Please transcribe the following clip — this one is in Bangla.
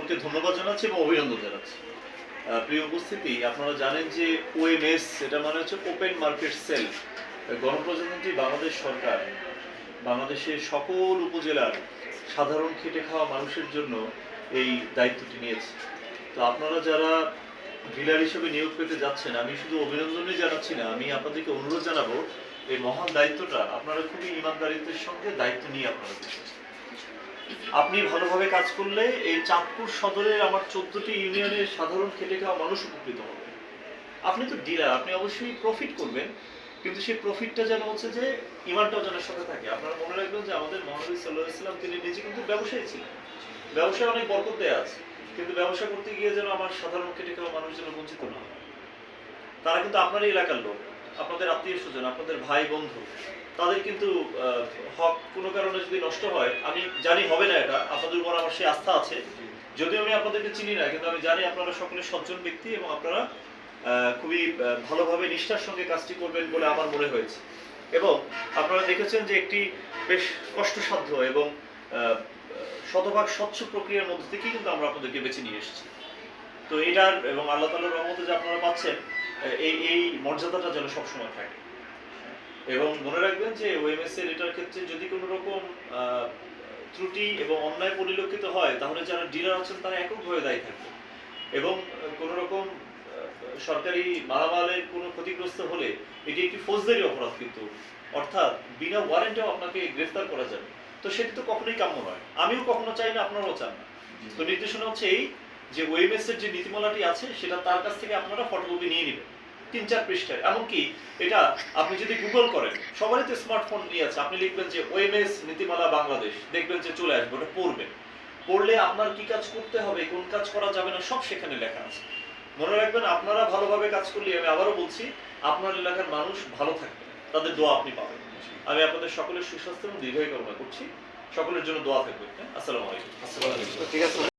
সকলকে ধন্যবাদ জানাচ্ছি এবং অভিনন্দন জানাচ্ছি। প্রিয় উপস্থিতি, আপনারা জানেন যে ওএমএস এটা মানে হচ্ছে ওপেন মার্কেট সেল। গণপ্রজাতন্ত্রী বাংলাদেশ সরকার বাংলাদেশের সকল উপজেলার সাধারণ খেটে খাওয়া মানুষের জন্য এই দায়িত্বটি নিয়েছে। তো আপনারা যারা ডিলার হিসেবে নিয়োগ পেতে যাচ্ছেন, আমি শুধু অভিনন্দনই জানাচ্ছি না, আমি আপনাদেরকে অনুরোধ জানাবো এই মহান দায়িত্বটা আপনারা খুবই ইমানদারিত্বের সঙ্গে দায়িত্ব নিয়ে আপনারা করছেন। আপনি ভালোভাবে কাজ করলে এই চাঁদপুর সদরের আমার 14টি ইউনিয়নের সাধারণ খেটে খাওয়া মানুষ উপকৃত হবে। আপনি তো ডিলার, আপনি অবশ্যই প্রফিট করবেন, কিন্তু সেই প্রফিটটা যেন হচ্ছে যে ইমানটাও যেন সাথে থাকে। আপনারা মনে রাখবেন যে আমাদের মহানবী সাল্লাল্লাহু আলাইহি ওয়াসাল্লাম তিনি নিজে কিন্তু ব্যবসায়ী ছিলেন, ব্যবসায় অনেক বরকত দেয়া আছে, কিন্তু ব্যবসা করতে গিয়ে যেন আমার সাধারণ খেটে খাওয়া মানুষ যেন বঞ্চিত না হয়। তারা কিন্তু আপনারই এলাকার লোক, আপনাদের আত্মীয় স্বজন, আপনাদের ভাই বন্ধু, তাদের কিন্তু হক কোনো কারণে যদি নষ্ট হয়, আমি জানি হবে না, এটা আপনাদের উপর আমার সেই আস্থা আছে। যদিও আমি আপনাদেরকে চিনি না, কিন্তু আমি জানি আপনারা সকলে সজ্জন ব্যক্তি এবং আপনারা খুবই ভালোভাবে নিষ্ঠার সঙ্গে কাজটি করবেন বলে আমার মনে হয়েছে। এবং আপনারা দেখেছেন যে একটি বেশ কষ্টসাধ্য এবং শতভাগ স্বচ্ছ প্রক্রিয়ার মধ্যে থেকেই কিন্তু আমরা আপনাদেরকে বেছে নিয়ে এসেছি। তো এটার এবং আল্লাহ তাআলার রহমতে যে আপনারা পাচ্ছেন, এই মর্যাদাটা যেন সবসময় থাকে। এবং মনে রাখবেন যে ওএমএস এর এটার ক্ষেত্রে যদি কোনো রকম ত্রুটি এবং অন্যায় পরিলক্ষিত হয়, তাহলে যারা ডিলার আছেন তারা এককভাবে দায়ী থাকবে। এবং কোনো রকম সরকারি মালামালের কোনো ক্ষতিগ্রস্ত হলে এটি একটি ফৌজদারি অপরাধ, কিন্তু অর্থাৎ বিনা ওয়ারেন্টেও আপনাকে গ্রেফতার করা যাবে। তো সেটি তো কখনোই কাম্য নয়, আমিও কখনো চাই না, আপনারাও চান না। তো নির্দেশনা হচ্ছে এই যে ওএমএস এর যে নীতিমালাটি আছে সেটা তার কাছ থেকে আপনারা ফটোকপি নিয়ে নেবেন, 3-4 পৃষ্ঠায়। এমনকি এটা আপনি যদি গুগল করেন, সবারই তো স্মার্টফোন নিয়ে আছে, আপনি লিখবেন যে ওএমএস নীতিমালা বাংলাদেশ, দেখবেন যে চলে আসবে, ওটা পড়বেন। পড়লে আপনার কি কাজ করতে হবে, কোন কাজ করা যাবে না, সব সেখানে লেখা আছে। মনে রাখবেন, আপনারা ভালোভাবে কাজ করলে, আমি আবারও বলছি, আপনার এলাকার মানুষ ভালো থাকবে, তাদের দোয়া আপনি পাবেন। আমি আপনাদের সকলের সুস্বাস্থ্য এবং দীর্ঘায়ু কামনা করছি। সকলের জন্য দোয়া থাকবে। আসসালামু আলাইকুম। ঠিক আছে।